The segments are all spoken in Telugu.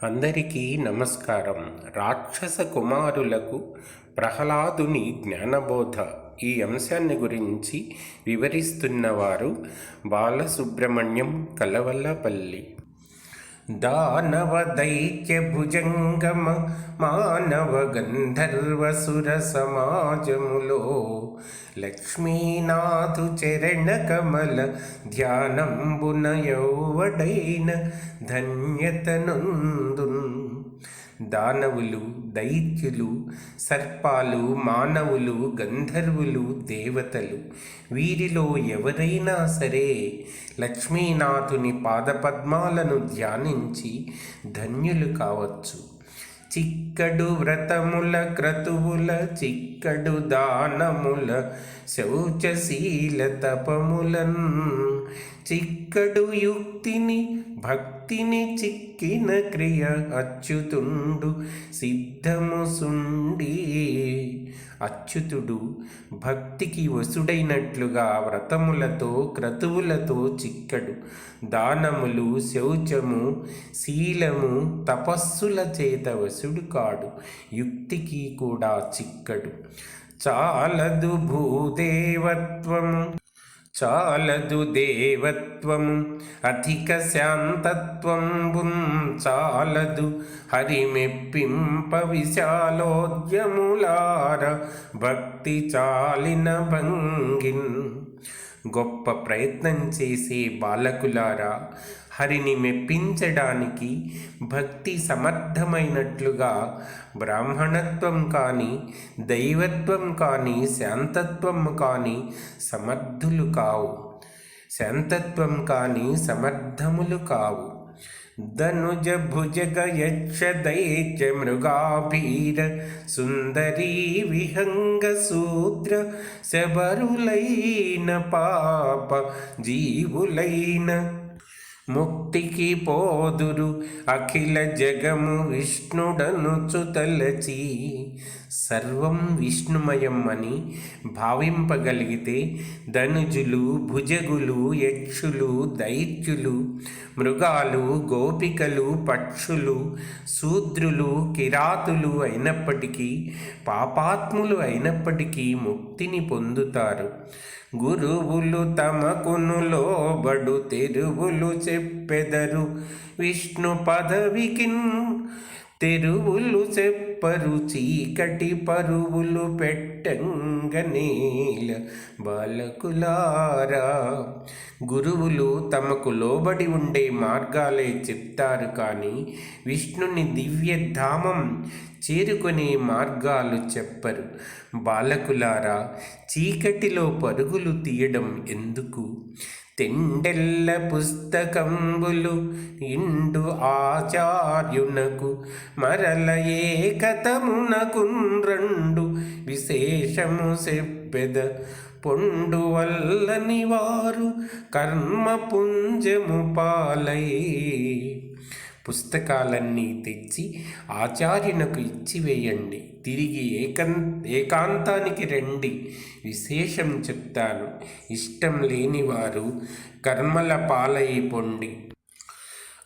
అందరికీ నమస్కారం. రాక్షస కుమారులకు ప్రహ్లాదుని జ్ఞానబోధ ఈ అంశాన్ని గురించి వివరిస్తున్నవారు బాలసుబ్రహ్మణ్యం కలవల్లపల్లి. దానవ దైత్య భుజంగమ మానవ గంధర్వసుర సమాజములో లక్ష్మీనాథు చరణ కమల ధ్యానంబున యౌవడైన ధన్యతనందున్. దానవులు, దైత్యులు, సర్పాలు, మానవులు, గంధర్వులు, దేవతలు వీరిలో ఎవరైనా సరే లక్ష్మీనాథుని పాదపద్మాలను ధ్యానించి ధన్యులు కావచ్చు. చిక్కడు వ్రతముల క్రతువుల చిక్కడు దానముల శౌచశీల తపములన్ చిక్కడు యుక్తిని భక్తిని చిక్కిన క్రియ అచ్యుతుండు సిద్ధము సుండి. అచ్యుతుడు భక్తికి వసుడైనట్లుగా వ్రతములతో క్రతువులతో చిక్కడు. దానములు, శౌచము, శీలము, తపస్సుల చేత వసుడు కాడు. యుక్తికి కూడా చిక్కడు. చాలదు భూదేవత్వము చాలదు దేవత్వము అధిక శాంతత్వంబున్ చాలదు హరిమెప్పింప విశాలోద్యములార భక్తి చాలిన భంగిన్. గొప్ప ప్రయత్నం చేసే బాలకులారా, హరిని మెప్పించడానికి భక్తి సమర్థమైనట్లుగా బ్రాహ్మణత్వం కానీ, దైవత్వం కానీ, శాంతత్వం కానీ సమర్థులు కావు. శాంతత్వం కానీ సమర్థములు కావు. ధనుజ భుజగ యక్ష దైత్య మృగాభీర సుందరీ విహంగ శూద్ర శబరులైన పాప జీవులైన ముక్తికి పోదురు అఖిల జగము విష్ణుడనుచు తలచి. సర్వం విష్ణుమయం అని భావింపగలిగితే ధనుజులు, భుజగులు, యక్షులు, దైత్యులు, మృగాలు, గోపికలు, పక్షులు, శూద్రులు, కిరాతులు అయినప్పటికీ, పాపాత్ములు అయినప్పటికీ ముక్తిని పొందుతారు. గురువులు తమకును లోబడు తెరువులు చెప్పెదరు విష్ణు పదవికిన్. తెరువులు చెప్పరు చీకటి పరువులు పెట్టంగనేల బాలకులారా. గురువులు తమకు లోబడి ఉండే మార్గాలే చెప్తారు కానీ విష్ణుని దివ్యధామం చేరుకునే మార్గాలు చెప్పరు. బాలకులారా, చీకటిలో పరుగులు తీయడం ఎందుకు? తెండెల్ల పుస్తకంబులు ఇండు ఆచార్యునకు మరల ఏకతమునకున్ రెండు విశేషము చెప్పెద. పొండు వల్లని వారు కర్మ పుంజము పాలై. పుస్తకాలన్నీ తెచ్చి ఆచార్యునకు ఇచ్చివేయండి. తిరిగి ఏకాంతానికి రండి. విశేషం చెప్తాను. ఇష్టం లేనివారు కర్మల పాలై పొండి.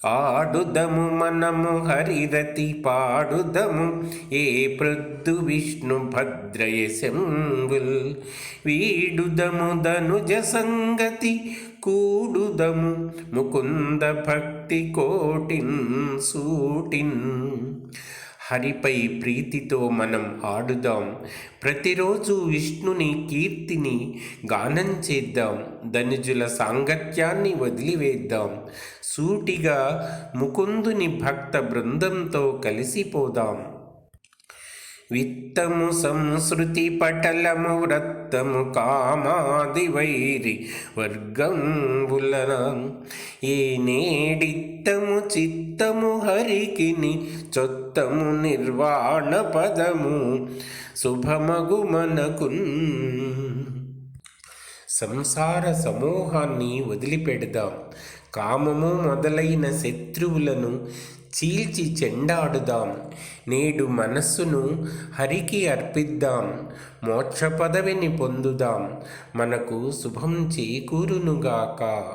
ఆడుదము మనము హరిరతి పాడుదము ఏ ప్రొద్దు విష్ణు భద్రయశంబుల్. వీడుదము ధనుజ సంగతి కూడుదము ముకుంద భక్తి కోటిన్ సూటిన్. హరిపై ప్రీతితో మనం ఆడుదాం. ప్రతిరోజు విష్ణుని కీర్తిని గానం చేద్దాం. ధనుజుల సాంగత్యాన్ని వదిలివేద్దాం. సూటిగా ముకుందుని భక్త బృందంతో కలిసిపోదాం. విత్తము సంస్కృతి పటలము వ్రత్తము కామాది వైరి వర్గంబులన. ఏ నేడిత్తము చిత్తము హరికిని చొత్తము నిర్వాణ పదము శుభమగు మనకున్. సంసార సమూహాన్ని వదిలిపెడదాం. కామము మొదలైన శత్రువులను చీల్చి చెండాడుదాం. నేడు మనస్సును హరికి అర్పిద్దాం. మోక్ష పదవిని పొందుదాం. మనకు శుభం చేకూరునుగాక.